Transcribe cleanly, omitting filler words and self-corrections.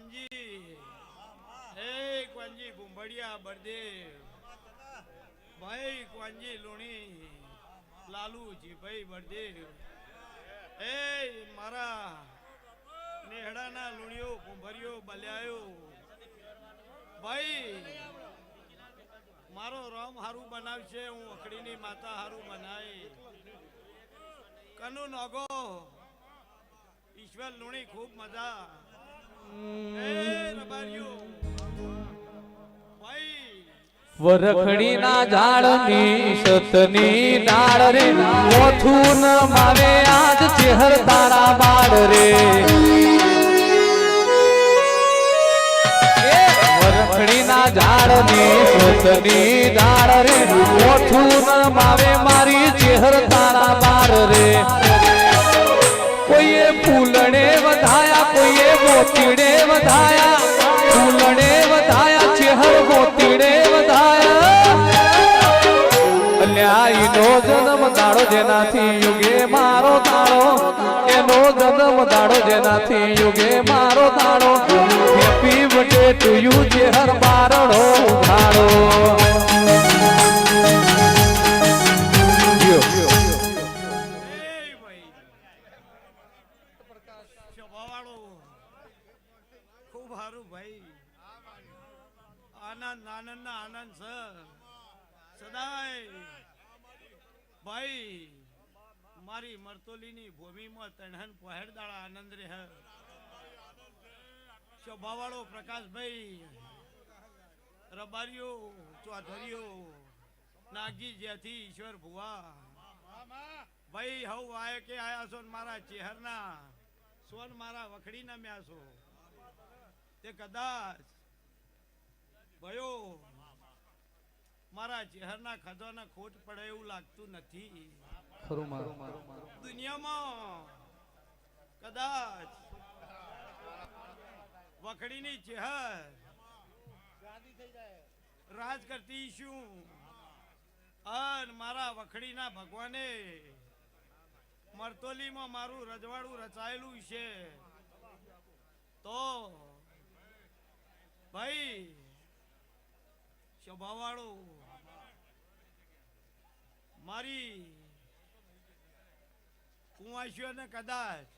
કવાંજી એ કવાંજી ગુંબડિયા બળદેવ ભાઈ કવાંજી લુણી લાલુજી ભાઈ બળદેવ એ મારા નેહડાના લુણીઓ કુંભરિયો બલ્યાયો ભાઈ મારો રામ હારું બનાવશે હું અખડીની માતા હારું બનાય કનુ નોગો ઈશ્વર લુણી ખૂબ મજા વરખડી ના ઝાડની સતની ડાળ રે મોથું ન માવે આજ ચેહર તારા બાળ રે વરખડી ના ઝાડની સતની ડાળ રે મોથું ન માવે મારી ચેહર તારા બાળ રે કોઈએ ફૂલડે વધાયા કોઈએ મોતીડે વધાયા ફૂલડે વધાયા ચેહર મોતીડે વધાયા અલ્યાઈનો જન્મ દાડો જેનાથી યુગે મારો દાડો એનો જન્મ દાડો જેનાથી યુગે મારો દાડો happy birthday to you Chehar બારડો ઉઘાડો આનંદ આનંદ ના આનંદ સર સદાય ભાઈ મારી મરતોલીની ભૂમિમાં તણહન પહેડદાળા આનંદ રહે શોભાવાળો પ્રકાશભાઈ રબારીઓ ચૌધરીઓ નાગજી જ્યાંથી ઈશ્વર ભુવા ભાઈ હવ આય કે આયા છો મારા ચેહરના સોન મારા વખડીના મ્યા છો તે કદાચ ભયો મારા ચહેરના ખાધવાના ખોટ પડે એવું લાગતું નથી દુનિયામાં કદાચ વખડીની ચહેર રાજ કરતી શું અને મારા વખડીના ભગવાને મરતોલીમાં મારું રજવાડું રચાયેલું છે તો ભાઈ સ્વભાવવાળો મારી કુંવાસીઓને કદાચ